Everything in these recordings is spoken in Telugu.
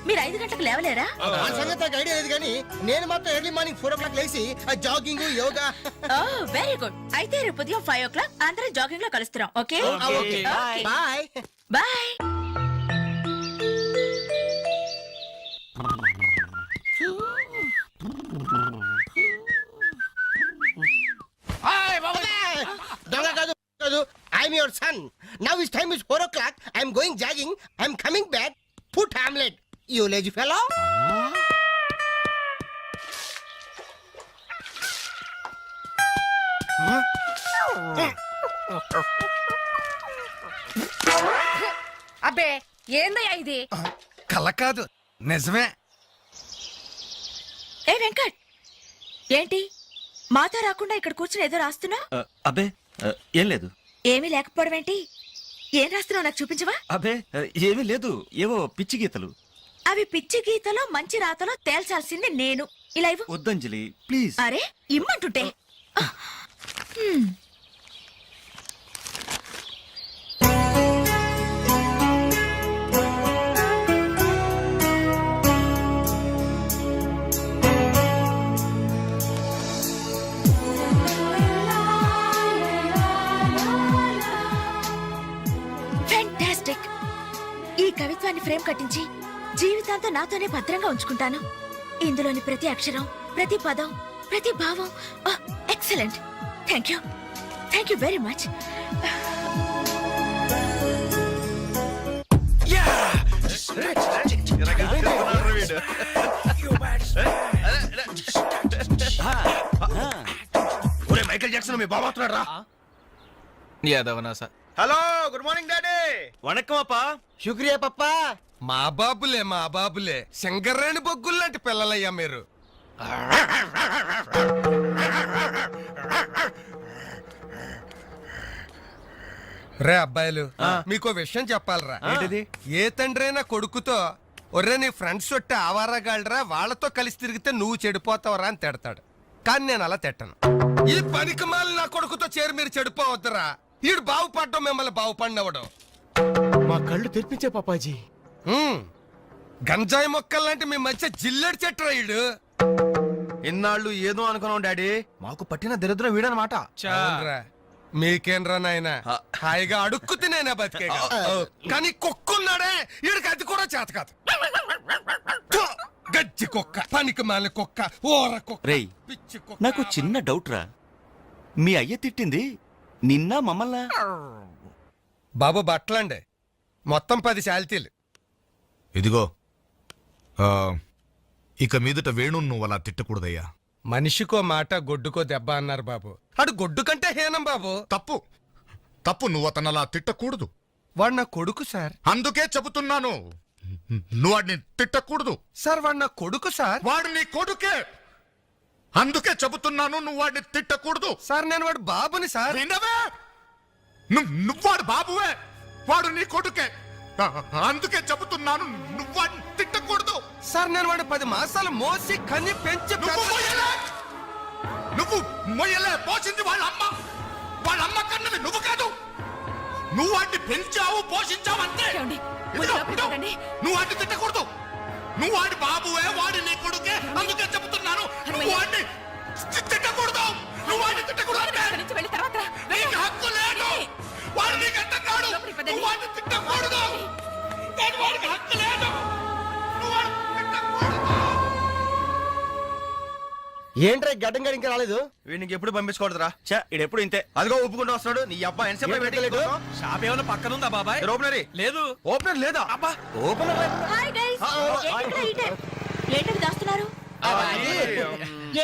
మీరు 5 గంటలకు లేవలేరా? ఐడియా లేదు కానీ నేను మాత్రం ఎర్లీ మార్నింగ్ 4 o'clock లేసి జాగింగ్ యోగా. Very good. అయితే రేపు ఉదయం 5 o'clock అందరం జాగింగ్ లో కలుస్తున్నాం. Okay bye bye. దొంగ కాదు కాదు, I'm your son. Now is time is 4 o'clock. I'm going jogging. I'm coming back. Put omelette you lazy fellow. అబ్బే ఏందయ్యా ఇది? కల కాదు నిజమే. ఏ వెంకట్, ఏంటి మాతో రాకుండా ఇక్కడ కూర్చుని ఏదో రాస్తున్నా? అబ్బే ఏం లేదు. ఏమీ లేకపోవడం ఏంటి? ఏం రాస్తున్నావు నాకు చూపించవా? అబ్బే ఏమీ లేదు, ఏవో పిచ్చి గీతలు. అవి పిచ్చి గీతలో మంచి రాతలో తేల్చాల్సింది నేను. ఇలా ఇవ్వు. వద్దంజలి ప్లీజ్. అరే ఇమ్మంటుంటే. ఫెంటాస్టిక్. ఈ కవిత్వాన్ని ఫ్రేమ్ కట్టించి జీవితాంతం నాతోనే భద్రంగా ఉంచుకుంటాను. ఇందులోని ప్రతి అక్షరం, ప్రతి పదం, ప్రతి భావం excellent. Thank you very much. Michael Jackson మీ బాబా వస్తున్నాడు రా. Hello good morning daddy. వణక్కం అప్పా. శుక్రియా పప్పా. మా బాబులే శంకర్రాణి బొగ్గులు లాంటి పిల్లలయ్యా మీరు. రే అబ్బాయిలు, మీకో విషయం చెప్పాలరా. ఏంటిది? ఏ తండ్రైనా కొడుకుతో ఒర్రే నీ ఫ్రెండ్స్ ఒట్టి ఆవారాగాళ్ళరా, వాళ్ళతో కలిసి తిరిగితే నువ్వు చెడిపోతావరా అని తిడతాడు. కానీ నేను అలా తిట్టను. ఈ పనికి మాలి నా కొడుకుతో చేరి మీరు చెడిపోవద్దురా. ఈడు బాగుపడడం మిమ్మల్ని బాగుపడినవడం. మా కళ్ళు తెరిపించే పాపాజీ. గంజాయి మొక్కల్లాంటి మీ మధ్య జిల్లెడు చెట్టురా ఈడు. ఇన్నాళ్ళు ఏదో అనుకున్నాం డాడీ, మాకు పట్టిన దరిద్రం వీడనమాట. అవునురా. మీకేంరా నాయనా, హాయిగా అడుక్కు తినేనా బతికే. కానీ కుక్కున్నాడే, ఈడికి అది కూడా చేత కాదు. గజ్జి కుక్క, పనికి మాలిన కుక్క, ఓర కుక్క, రేయ్ పిచ్చి కుక్క. నాకు చిన్న డౌట్ రా. మీ అయ్య తిట్టింది నిన్న మమ్మల్ని? బాబు బట్టలండి, మొత్తం 10 శాల్తీలు. ఇదిగో ఇక మీదట వేణు నువ్వు అలా తిట్టకూడదయ్యా. మనిషికో మాట గొడ్డుకో దెబ్బ అన్నారు బాబు. అడు గొడ్డు కంటే హీనం బాబు. తప్పు తప్పు, నువ్వు అతను అలా తిట్టకూడదు. వాడు నా కొడుకు సార్. అందుకే చెబుతున్నాను, నువ్వు వాడిని తిట్టకూడదు. సార్ వాడు నా కొడుకు సార్. వాడు నీ కొడుకే, అందుకే చెబుతున్నాను, నువ్వు వాడిని తిట్టకూడదు. సార్ నేను వాడు బాబుని సార్. వినవే? నువ్వు వాడు బాబువే, వాడు నీ కొడుకే, అందుకే చెబుతున్నాను, నువ్వు వాడిని తిట్టకూడదు. సార్ నేను వాడు 10 మాసాలు మోసి కన్ని పెంచి నువ్వు మొయ్యలే, పోసింది వాళ్ళ అమ్మ కన్నది నువ్వు కాదు. నువ్వు వాడిని పెంచావు, పోషించావు అంతే. నువ్వు వాడిని తిట్టకూడదు. నువ్వు వాడి బాబువే, వాడి నీ కొడుకే, అందుకే చెబుతున్నాను, నువ్వు వాడిని తిట్టకూడదు. నువ్వు వాడిని తిట్టకూడదు. నీకు హక్కు లేదు, వాడు నీకు అర్థం కాడు. నువ్వు వాడిని తిట్టకూడదు. వాడికి హక్కు లేదు, నువ్వు వాడిని తిట్టకూడదు. ఏంట్రా గడ్డం గడి ఇంకా రాలేదు? వీడికి ఎప్పుడు పంపించకూడదురా. ఇడెప్పుడు ఇంతే. అదిగో ఒప్పుకుంటూ వస్తున్నాడు. నీ అబ్బా ఎన్సేపు షాప్ ఏమైనా పక్కన ఉందా బాబాయ్? ఓపెనరీ లేదు. ఓపెనర్ లేదా? అబ్బా హాయ్ గైస్. ఏంటవి దాస్తున్నారు?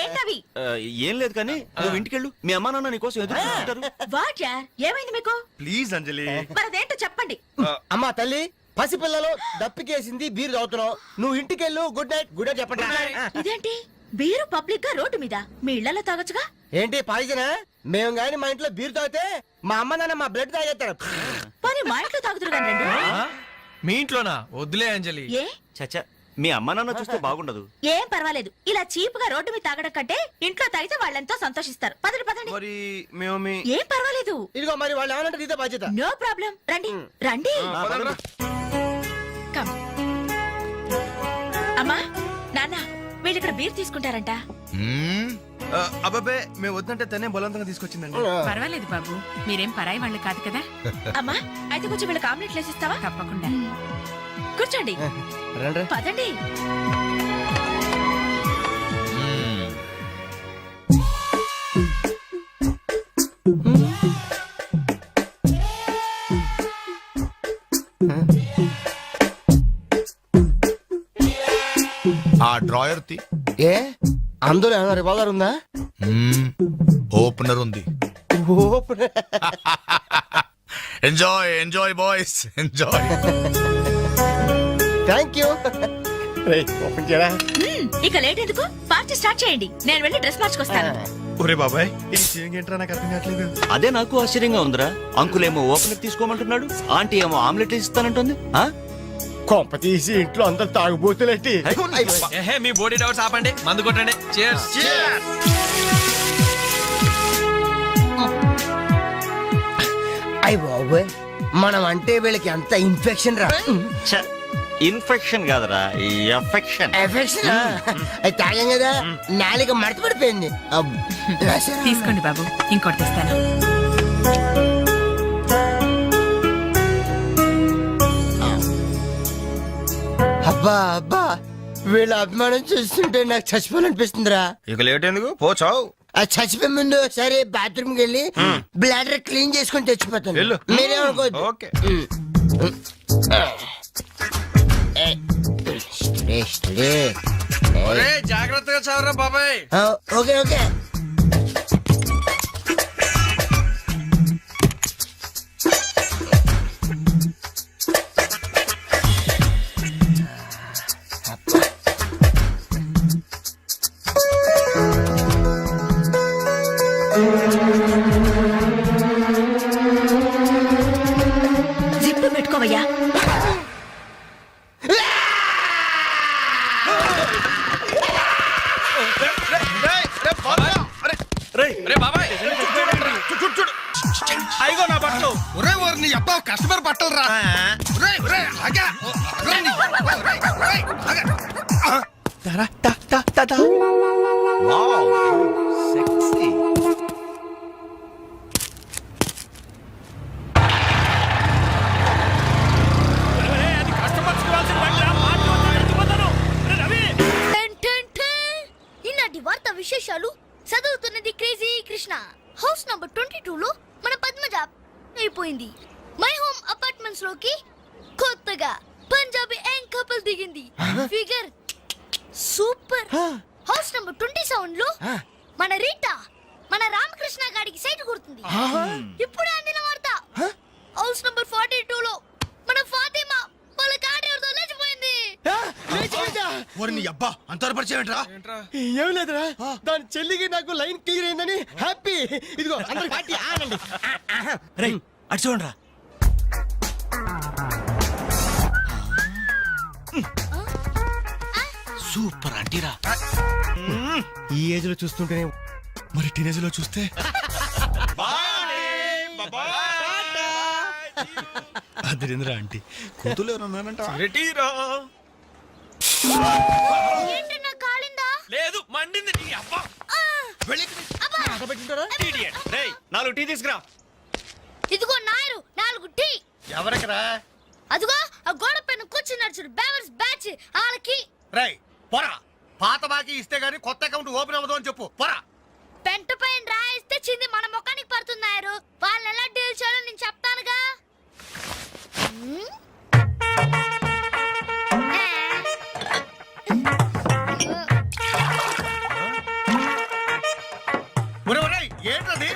ఏంటవి? ఏం లేదు కానీ నువ్వు ఇంటికెళ్ళు, మీ అమ్మా నాన్న నీ కోసం ఎదురు చూస్తుంటారు. వాట్ యార్, ఏమైంది మీకు? ప్లీజ్ అంజలి. మరి అదేంటో చెప్పండి. అమ్మా తల్లి, పసిపిల్లలు దప్పికేసింది, బీరు తాగుతున్నావు. నువ్వు ఇంటికెళ్ళు. గుడ్ నైట్ చెప్పండి. ఇదేంటి బీరు పబ్లిక్ గా రోడ్డు మీద? మీ ఇళ్లలో తాగొచ్చుగా. ఏంటి పాయిజనా? మేము గాని మా ఇంట్లో బీరు తాగితే మా అమ్మ నాన్న మా బ్లడ్ తాగేస్తారు. మరి మా ఇంట్లో తాగుతురు కానీ రండి. మీ ఇంట్లోనా? వద్దులే అంజలి. ఏ చచ్చా, మీ అమ్మ నాన్న చూస్తే బాగుండదు. ఏం పర్వాలేదు. ఇలా చీప్ గా రోడ్డు మీద తాగడం కంటే ఇంట్లో తాగితే వాళ్ళెంతో సంతోషిస్తారు. పదండి పదండి. మరి మేము ఏం పర్వాలేదు. ఇదిగో మరి వాళ్ళు ఏమనంటే నీతో బాధ్యత. No problem. రండి రండి. కమ్. వీళ్ళు ఇక్కడ బీర్ తీసుకుంటారంట. అబ్బాబే మేము వద్దంటే తనే బలవంతంగా తీసుకొచ్చిందండి. పర్వాలేదు బాబు, మీరేం పరాయి వాళ్ళు కాదు కదా. అమ్మా అయితే కొంచెం వీళ్ళకి ఆమ్లెట్లు వేసిస్తావా? తప్పకుండా. కూర్చోండి, రండి. పదండి. ఆ డ్రాయర్ తి ఏ అందులో ఏమైనా రివాల్వర్ ఉందా? ఓపెనర్ ఉంది. Enjoy enjoy boys enjoy. Thank you. Open చేయరా. ఇక లేట్ ఎందుకు, పార్టీ స్టార్ట్ చేయండి. నేను వెళ్ళి డ్రెస్ మార్చుకొస్తాను. ఒరే బాబాయ్ ఇది సీయింగ్ ఏంట్రా నాకు అర్థం కావట్లేదు. అదే నాకు ఆశ్చర్యంగా ఉందిరా. అంకుల్ ఏమో ఓపెనర్ తీసుకోమంటున్నాడు, ఆంటీ ఏమో ఆమ్లెట్ ఇస్తానంటుంది. ఆ? కొంప తీసి ఇంట్లో అందరు తాగుబోతులేంటి? ఏహే మీ బాడీ డౌట్స్ ఆపండి, మందు కొట్టండి. Cheers. అయ్య బాబోయ్, మనం అంటే వీళ్ళకి ఎంత ఇన్ఫెక్షన్ రా. ఛ, ఇన్ఫెక్షన్ కాదురా, ఎఫెక్షన్. ఎఫెక్షన్ అది తాగాం కదా, నాలుక మడత పడిపోయింది. తీసుకోండి బాబు, ఇంకోటి తెస్తాను. అబ్బా అబ్బా, వీళ్ళ అభిమానం చూస్తుంటే నాకు చచ్చిపోవాలనిపిస్తుందిరా. ఇక లేట్ ఎందుకు, పోచావు. ఆ చచ్చిపోయే ముందు సరే బాత్రూమ్ కి వెళ్ళి బ్లాడర్ క్లీన్ చేసుకుని తెచ్చిపోతాను. వెళ్ళు. మీరేమనుకోవద్దు. ఓకే. ఒరే జాగ్రత్తగా చదవరా బాబాయ్. Okay okay. జిప్పు పెట్టుకోవయ్యా. రే బాబాయ్ అయ్యో నా బట్టలు. ఒరే ఓరి నీ అబ్బా కస్టమర్ బట్టలు రా. ఒరేయ్, ఒరేయ్, ఆగా. ఒరేయ్ నీ అబ్బా, ఒరేయ్, ఒరేయ్, ఆగా. Wow, sexy. ఈనాటి వార్త విశేషాలు చదువుతున్నది క్రేజీ కృష్ణ. హౌస్ నంబర్ 22 లో మన పద్మజ అయిపోయింది. మై హోమ్ అపార్ట్మెంట్స్ లోకి కొత్తగా పంజాబీ యాంగ్ కపుల్ దిగింది. Figure super. హౌస్ నంబర్ 27 లో మన రీటా మన రామకృష్ణ గారికి సైట్ కొడుతుంది. ఇప్పుడే అందిన వార్త. హౌస్ నంబర్ 42 లో మన ఫాతిమా వాళ్ళ కార్డియోతో లేచిపోయింది. ఒరి నీ అబ్బా అంత పరిచయం ఏంట్రా? ఏం లేదురా, దాని చెల్లికి నాకు లైన్ క్లియర్ అయిందని హ్యాపీ. ఇదిగో అందరి పార్టీ ఆనండి. రేయ్, అటు చూడండిరా. సూపర్ అంటీరా. ఈ ఏజ్ లో చూస్తుంటేనే మరి టీనేజ్ లో చూస్తే అదిరింద్రా ఆంటీ కూతురు ఎవరన్నానంట. ఏంటి నా కాలిందా? లేదు మండింది నీ అబ్బా. రేయ్, 4 టీ తీసుకురా. ఇదిగో నాయరు 4 టీ. ఎవరికరా? అదిగో ఆ గోడ పైన కూర్చున్నాడు చూడు, బేవర్స్ బ్యాచ్ వాళ్ళకి. రై పోరా, పాత బాకీ ఇస్తే గానీ కొత్త అకౌంట్ ఓపెన్ అవ్వదు అని చెప్పు. పోరా. పెంట పైన రాయిస్తే చింది మన ముఖానికి పడుతున్నారు. వాళ్ళని ఎలా డీల్ చేయాలో నేను చెప్తానుగా. ఏంటది?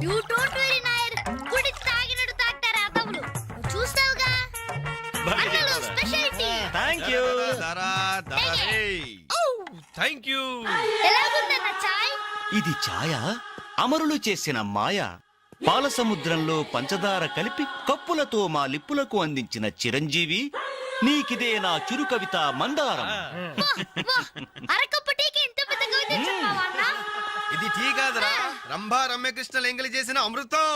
యూ డోంట్ వెరీ నాయర్. గుడి తాగినట్టు తాగుతారు అదవులు. చూస్తావుగా అన్నలు స్పెషాలిటీ. థాంక్యూ. Thank you. ఎలాగుందన్న చాయ్? ఇది ఛాయ, అమరులు చేసిన మాయ. పాల సముద్రంలో పంచదార కలిపి కప్పులతో మా లిప్పులకు అందించిన చిరంజీవి, నీకిదే నా చురు కవిత మందారం. అరకప్పు టీకి ఇంత పెద్ద కవిత చెప్పావా అన్న? ఇది టీ కాదురా, రంభా రమ్యకృష్ణ ఎంగిలి చేసిన అమృతం.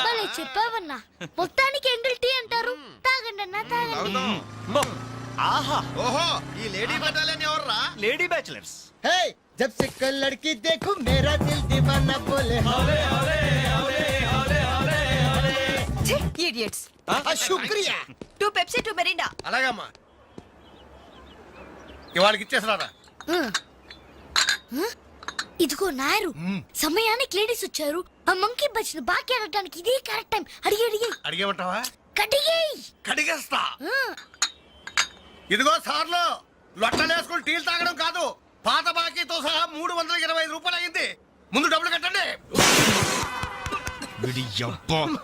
భలే చెప్పావన్నా. మొత్తానికి ఎంగిల్ టీ అంటారు. తాగండి అన్న తాగండి. ఆహా ఓహో ఈ లేడీ బెటాలియన్ ఎవర్రా? Lady bachelors. हे जब से कोई लड़की देखूं मेरा दिल दीवाना बोले ఇడియట్స్ शुक्रिया 2 పెప్సీ 2 మెరిండా. అలాగమ్మా ఇవాళకి ఇచ్చేసరారా. ఇదిగో నాయరు సమయానికి లేడీస్ వచ్చారు. ఆ మంకీ బచ్చిన బాకీ అడగడానికి ఇదే కరెక్ట్ టైం. అడిగి అడిగి అడిగేమంటావా? కడిగేయ్. కడిగేస్తా. ఇదిగో సార్లు లొట్టలేసుకుని టీలు తాగడం కాదు, పాత బాకీతో సహా 325 రూపాయలు అయింది. ముందు డబ్బులు కట్టండి.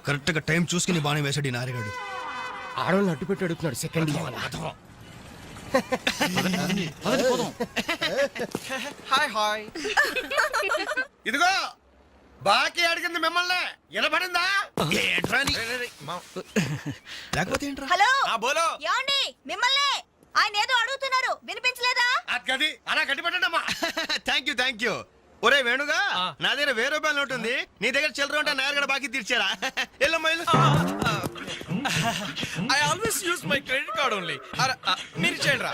కరెక్ట్ గా టైం చూసుకుని బాగానే వేసాడు ఈ నారిగాడు. ఆడోళ్ళు అడ్డు పెట్టి అడుగుతున్నాడు సెకండ్ హాయ్ హాయ్. ఇదిగో బాకీ అడిగింది మిమ్మల్ని, వినపడిందా? ఏంట్రా నీ- లేకపోతే ఏంట్రా? హలో ఆ బోలో. యాండి మిమ్మల్ని ఆయన ఏదో అడుగుతున్నారు వినిపించలేదా? అది అలా కట్టి పెట్టండి అమ్మా. Thank you. ఒరే వేణుగా, ఆ. నా దగ్గర 1000 రూపాయలు నోటు ఉంది. నీ దగ్గర చిల్లర ఉంటే నాయర్ బాకీ తీర్చారా? ఎల్లమ్మా ఇల్లు. I always use my credit card only. మీరు చేయండి రా.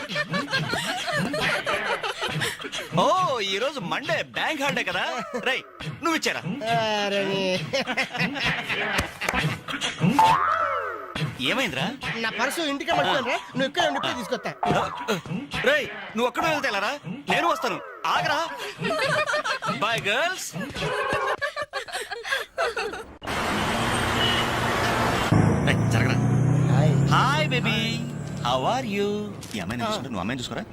ఓ ఈ రోజు మండే బ్యాంక్ హాలిడే కదా. రై నువ్వు ఇచ్చారా? ఏమైందిరా? నా పర్సు ఇంటికి మర్చిపోయాను. నువ్వు ఇక్కడ ఉండి ఇప్పుడే తీసుకొస్తా. రేయ్ నువ్వు ఒక్కడో వెళ్తేలారా? నేను వస్తాను, ఆగరా. Bye girls. జరగరా. Hi baby, how are you? ఈ అమ్మాయిని చూసుకుంటా, నువ్వు అమ్మాయిని చూసుకోరా.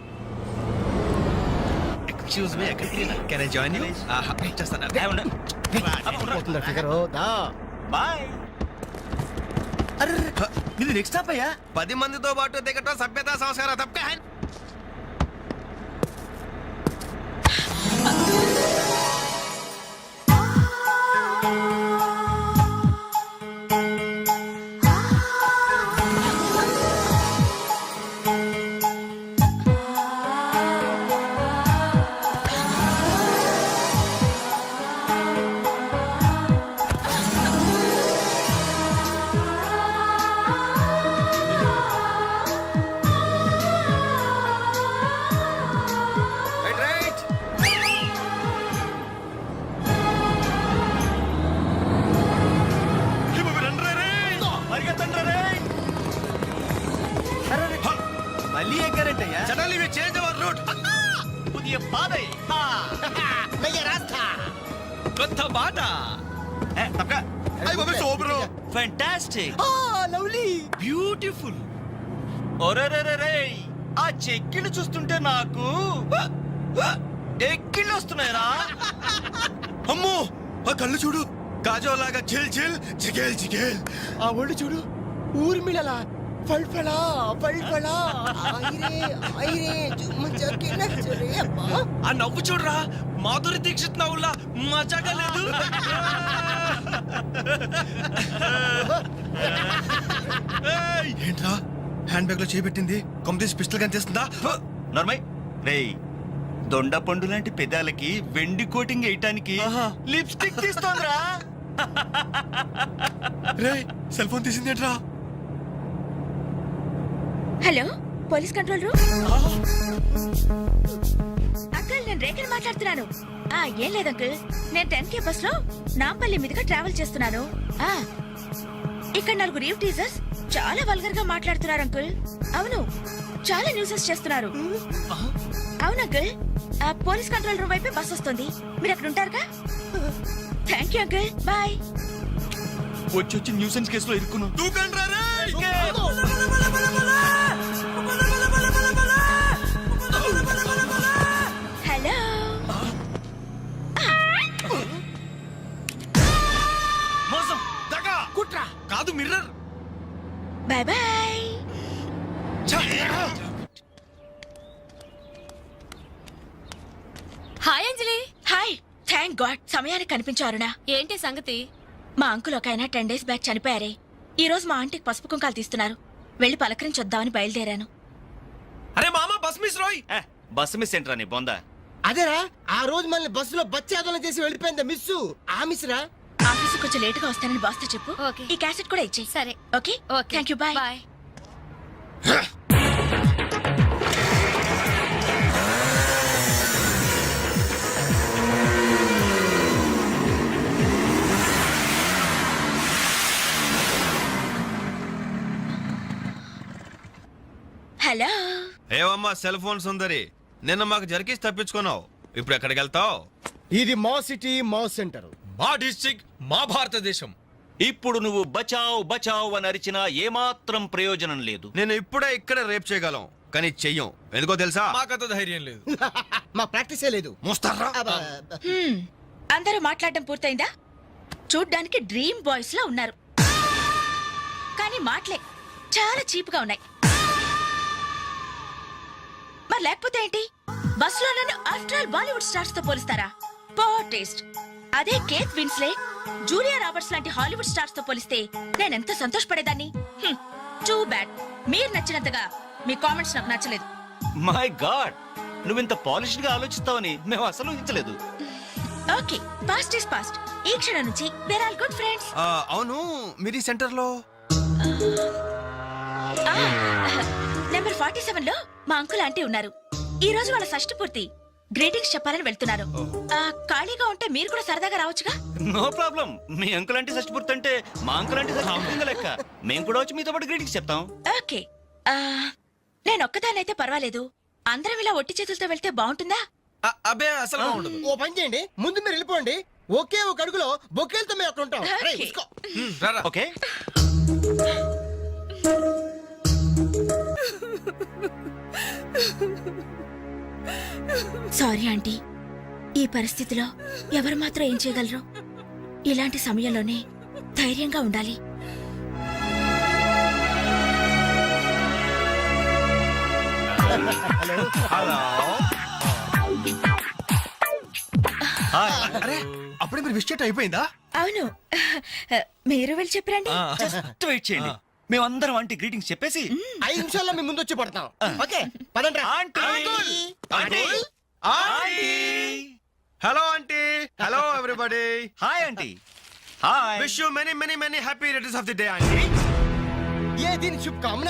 ఎక్స్క్యూజ్ మీ, ఎక్కడికి కెన్ ఐ జాయిన్ యూ? చేస్తాను. పోతుందా ఫిగర్ దా. బాయ్. ఇది నెక్స్ట్ స్టాప్ అయ్యా. 10 మందితో పాటు దిగటం సభ్యత సంస్కారం తప్ప. మళ్ళీ ఎక్కారంటయ్యా. Suddenly we change our route. Puthiya Paadhai. నయ్య రాస్తా. కొత్త బాట. తప్పక. అయ్య బాబు సూపరు. ఫెంటాస్టిక్. లవ్లీ. బ్యూటిఫుల్. ఒరేరేరే, ఆ చెక్కిళ్ళు చూస్తుంటే నాకు ఎక్కిళ్ళు వస్తున్నాయరా. అమ్మో ఆ కళ్ళు చూడు, కాజోలాగా చిల్ చిల్ చిగేల్ చిగేల్. ఆ ఒళ్ళు చూడు, ఊర్మిళలా ఫల్ఫలా ఫల్ఫలా. ఐరే ఐరే జుమ్మ జకిన చరే అబ్బా. ఆ నవ్వు చూడరా, మాధురి దీక్షిత్ నవ్వులా మజాగా లేదు. ఏంట్రా హ్యాండ్ బ్యాగ్ లో చేపెట్టింది? కొమ్మతీసి పిస్టల్ కనిపిస్తుందా? నార్మల్. రేయ్ దొండ పండు లాంటి పెదాలకి వెండి కోటింగ్ వేయటానికి లిప్స్టిక్ తీస్తోందిరా. రే సెల్ ఫోన్ తీసింది ఏంట్రా? Hello police control room. Uncle నేను రేఖని మాట్లాడుతున్నాను. ఏం లేదు అంకుల్, నేను 10K బస్ లో నాంపల్లి మీదుగా ట్రావెల్ చేస్తున్నాను. ఇక్కడ 4 రీవ్ టీజర్స్ చాలా వల్గర్ గా మాట్లాడుతున్నారు అంకుల్. అవును, చాలా న్యూసెస్ చేస్తున్నారు. అవును అంకుల్, పోలీస్ కంట్రోల్ రూమ్ వైపే బస్ వస్తుంది. మీరు అక్కడ ఉంటారుగా? Thank you uncle, bye. వచ్చి న్యూసెన్స్ కేసులో ఇరుక్కున్నాం. హలో. మోసం, దగా, కుట్రా. కాదు mirror. Bye bye. Hi Anjali. Hi, thank god సమయానికి కనిపించారునా. ఏంటి సంగతి? మా అంకుల్ ఒక ఆయన 10 days బ్యాక్ చనిపోయారే. ఈ రోజు మా ఆంటీకి పసుపు కుంకాలు తీస్తున్నారు. వెళ్ళి పలకరించొద్దామని బయలుదేరాను. అరే మామ బస్ మిస్ రోయ్. బస్సు మిస్ ఏంట్రా నీ బొందా? అదేరా, ఆ రోజు మనల్ని బస్సులో బచ్చాదోళన చేసి వెళ్ళిపోయిందా మిస్సు. ఆ మిస్రా. ఆఫీస్ కొంచెం లేటుగా వస్తానని బాస్తో చెప్పు. ఓకే. ఈ క్యాసెట్ కూడా ఇచ్చేయి. సరే. Okay okay. Thank you, bye. Bye. Hello. ఏవమ్మా సెల్ ఫోన్ సుందరి, నిన్న మాకు జరికేసి తప్పించుకున్నావు, ఇప్పుడు ఎక్కడికి వెళ్తావు? ఇది మా సిటీ మా సెంటర్. మా డిస్ట్రిక్ట్ మా భారతదేశం. ఇప్పుడు నువ్వు బచావ్ బచావ్ అని అరిచినా ఏమాత్రం ప్రయోజనం లేదు. నేను ఇప్పుడే ఇక్కడ రేప్ చేయగలం, కానీ చెయ్యం. ఎందుకో తెలుసా? మాకంత ధైర్యం లేదు. మా ప్రాక్టీసే లేదు. మోస్తారా? అందరూ మాట్లాడడం పూర్తయిందా? చూడ్డానికి డ్రీమ్ బాయ్స్ లా ఉన్నారు, కానీ మాటలే చాలా చీప్ గా ఉన్నాయి. మరి లేకపోతే ఏంటి? బస్సులో నన్ను ఆఫ్టర్ ఆల్ బాలీవుడ్ స్టార్స్ తో పోలిస్తారా? Poor taste. అదే కేత్ విన్స్లే, జూలియా రాబర్ట్స్ లాంటి హాలీవుడ్ స్టార్స్ తో పోలిస్తే నేనెంత సంతోషపడేదాన్ని. Too bad. మీరు నచ్చినంతగా మీ కామెంట్స్ నాకు నచ్చలేదు. మై గాడ్, నువ్వింత పాలిష్డ్ గా ఆలోచిస్తావని మేము అసలు ఊహించలేదు. Okay, past is past. ఈ క్షణం నుంచి వేర్ ఆల్ గుడ్ ఫ్రెండ్స్. అవును, మీరు ఈ సెంటర్ లో నెంబర్ 47 లో మా అంకుల్ ఆంటీ ఉన్నారు. ఈ రోజు వాళ్ళ షష్ఠి పూర్తి. గ్రీటింగ్స్ చెప్పాలని వెళ్తున్నారు. ఖాళీగా ఉంటే మీరు కూడా సరదాగా రావచ్చుగా. No problem. మీ అంకుల్ అంటే షష్టిపూర్తి అంటే మా అంకుల్ అంటే షష్టిపూర్తి లెక్క. మేము కూడా వచ్చి మీతో పాటు గ్రీటింగ్స్ చెప్తాం. ఓకే, నేను ఒక్కదానైతే పర్వాలేదు. అందరం ఇలా ఒట్టి చేతులతో వెళ్తే బాగుంటుందా? అబ్బే అసలు బాగుండదు. ఓ పని చేయండి, ముందు మీరు వెళ్ళిపోండి. ఒకే ఒక అడుగులో బొక్కేలతో మేము అక్కడ ఉంటాం. రేయ్, Okay. ఉస్కో. రారా. ఓకే, సారీ ఆంటీ, ఈ పరిస్థితిలో ఎవరు మాత్రం ఏం చేయగలరు? ఇలాంటి సమయంలోనే ధైర్యంగా ఉండాలి. అరే అప్పుడే మీరు విష్ అయిపోయిందా? అవును, మీరు వెళ్ళి చెప్పరండి. జస్ట్ వెయిట్ చేయండి. మేమందరం ఆంటీ గ్రీటింగ్స్ చెప్పేసి 5 నిమిషాల్లో మీ ముందు వచ్చి పడతాం. ఓకే, పదండి. Hello aunty. Hello everybody. Hi aunty. Hi. Wish you many many many happy returns of the day aunty. ये दिन शुभकामना